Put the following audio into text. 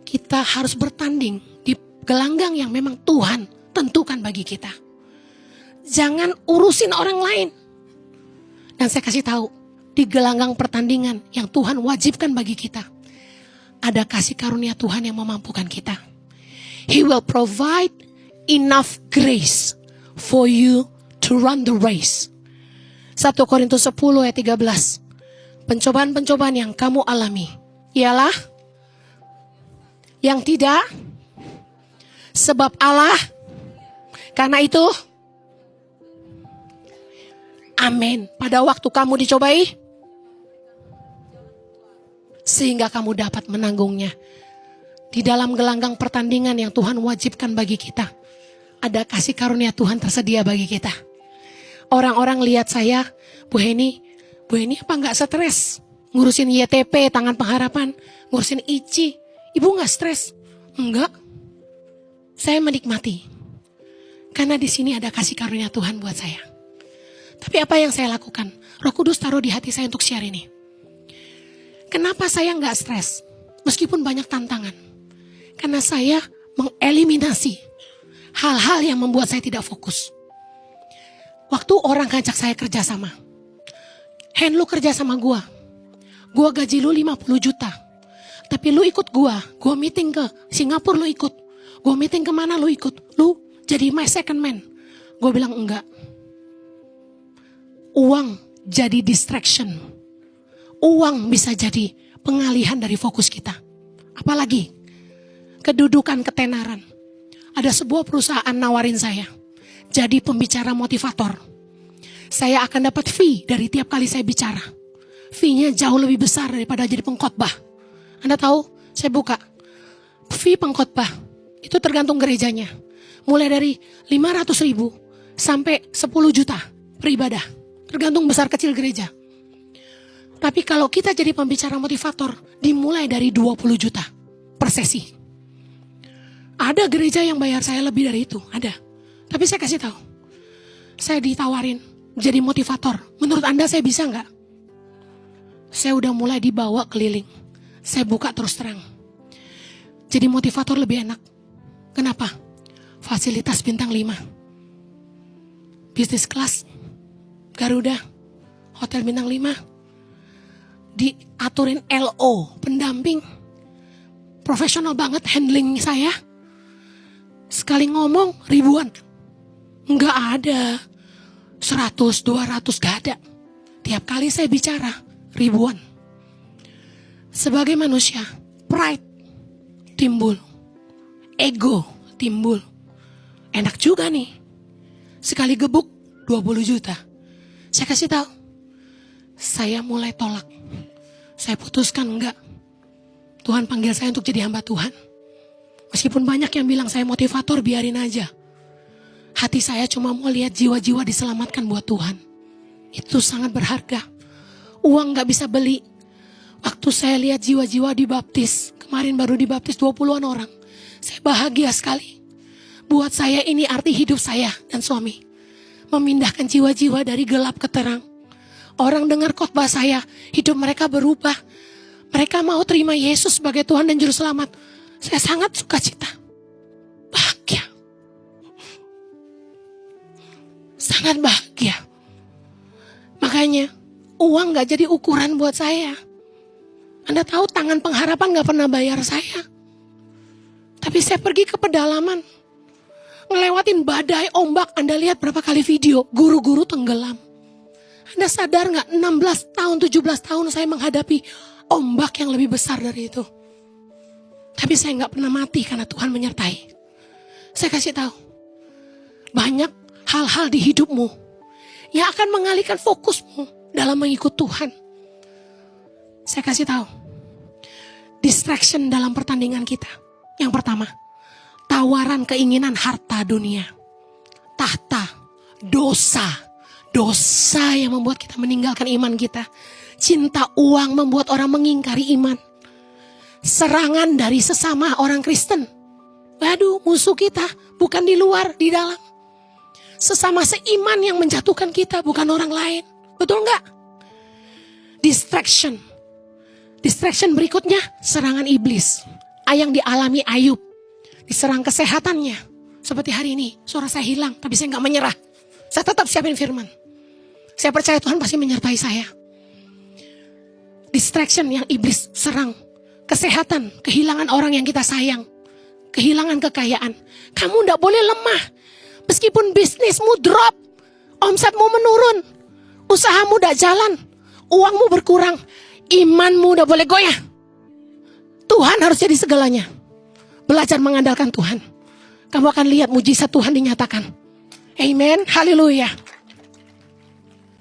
kita harus bertanding di gelanggang yang memang Tuhan tentukan bagi kita. Jangan urusin orang lain. Dan saya kasih tahu, di gelanggang pertandingan yang Tuhan wajibkan bagi kita, ada kasih karunia Tuhan yang memampukan kita. He will provide enough grace for you to run the race. 1 Korintus 10 ayat 13. Pencobaan-pencobaan yang kamu alami ialah yang tidak sebab Allah. Karena itu, amin. Pada waktu kamu dicobai, sehingga kamu dapat menanggungnya. Di dalam gelanggang pertandingan yang Tuhan wajibkan bagi kita, ada kasih karunia Tuhan tersedia bagi kita. Orang-orang lihat saya, Bu Heni apa nggak stres? Ngurusin YTP, Tangan Pengharapan, ngurusin ICI. Ibu nggak stres? Enggak. Saya menikmati. Karena di sini ada kasih karunia Tuhan buat saya. Tapi apa yang saya lakukan? Roh Kudus taruh di hati saya untuk share ini. Kenapa saya nggak stres? Meskipun banyak tantangan. Karena saya mengeliminasi hal-hal yang membuat saya tidak fokus. Waktu orang ngajak saya kerja sama. Hen, lu kerja sama gua gaji lu 50 juta. Tapi lu ikut gua meeting ke Singapura lu ikut. Gua meeting kemana lu ikut. Lu jadi my second man. Gua bilang enggak. Uang jadi distraction. Uang bisa jadi pengalihan dari fokus kita. Apalagi kedudukan ketenaran. Ada sebuah perusahaan nawarin saya jadi pembicara motivator. Saya akan dapat fee dari tiap kali saya bicara. Fee-nya jauh lebih besar daripada jadi pengkhotbah. Anda tahu, saya buka fee pengkhotbah itu tergantung gerejanya. Mulai dari 500.000 sampai 10 juta per ibadah. Tergantung besar kecil gereja. Tapi kalau kita jadi pembicara motivator, dimulai dari 20 juta per sesi. Ada gereja yang bayar saya lebih dari itu, ada. Tapi saya kasih tahu, saya ditawarin jadi motivator. Menurut Anda saya bisa nggak? Saya udah mulai dibawa keliling. Saya buka terus terang. Jadi motivator lebih enak. Kenapa? Fasilitas bintang 5. Business class, Garuda, hotel bintang 5. Diaturin LO, pendamping. Profesional banget handling saya. Sekali ngomong ribuan. Nggak ada 100, 200, gak ada. Tiap kali saya bicara ribuan. Sebagai manusia, pride timbul, ego timbul. Enak juga nih. Sekali gebuk 20 juta. Saya kasih tahu. Saya mulai tolak. Saya putuskan enggak. Tuhan panggil saya untuk jadi hamba Tuhan. Meskipun banyak yang bilang saya motivator, biarin aja. Hati saya cuma mau lihat jiwa-jiwa diselamatkan buat Tuhan. Itu sangat berharga. Uang gak bisa beli. Waktu saya lihat jiwa-jiwa dibaptis, kemarin baru dibaptis 20-an orang. Saya bahagia sekali. Buat saya ini arti hidup saya dan suami. Memindahkan jiwa-jiwa dari gelap ke terang. Orang dengar khotbah saya, hidup mereka berubah. Mereka mau terima Yesus sebagai Tuhan dan Juru Selamat. Saya sangat sukacita. Bahagia. Sangat bahagia. Makanya uang gak jadi ukuran buat saya. Anda tahu Tangan Pengharapan gak pernah bayar saya. Tapi saya pergi ke pedalaman. Ngelewatin badai, ombak. Anda lihat berapa kali video. Guru-guru tenggelam. Anda sadar gak 16 tahun, 17 tahun saya menghadapi ombak yang lebih besar dari itu. Tapi saya gak pernah mati karena Tuhan menyertai. Saya kasih tahu. Banyak hal-hal di hidupmu yang akan mengalihkan fokusmu dalam mengikut Tuhan. Saya kasih tahu. Distraction dalam pertandingan kita. Yang pertama, tawaran keinginan harta dunia. Tahta, dosa. Dosa yang membuat kita meninggalkan iman kita. Cinta uang membuat orang mengingkari iman. Serangan dari sesama orang Kristen. Waduh, musuh kita bukan di luar, di dalam. Sesama seiman yang menjatuhkan kita, bukan orang lain. Betul nggak? Distraction. Distraction berikutnya, serangan iblis. yang dialami Ayub. Diserang kesehatannya. Seperti hari ini, suara saya hilang, tapi saya nggak menyerah. Saya tetap siapin firman. Saya percaya Tuhan pasti menyertai saya. Distraction yang iblis serang. Kesehatan, kehilangan orang yang kita sayang. Kehilangan kekayaan. Kamu nggak boleh lemah. Meskipun bisnismu drop, omsetmu menurun, usahamu nggak jalan, uangmu berkurang, imanmu nggak boleh goyah. Tuhan harus jadi segalanya. Belajar mengandalkan Tuhan. Kamu akan lihat mujizat Tuhan dinyatakan. Amen. Haleluya.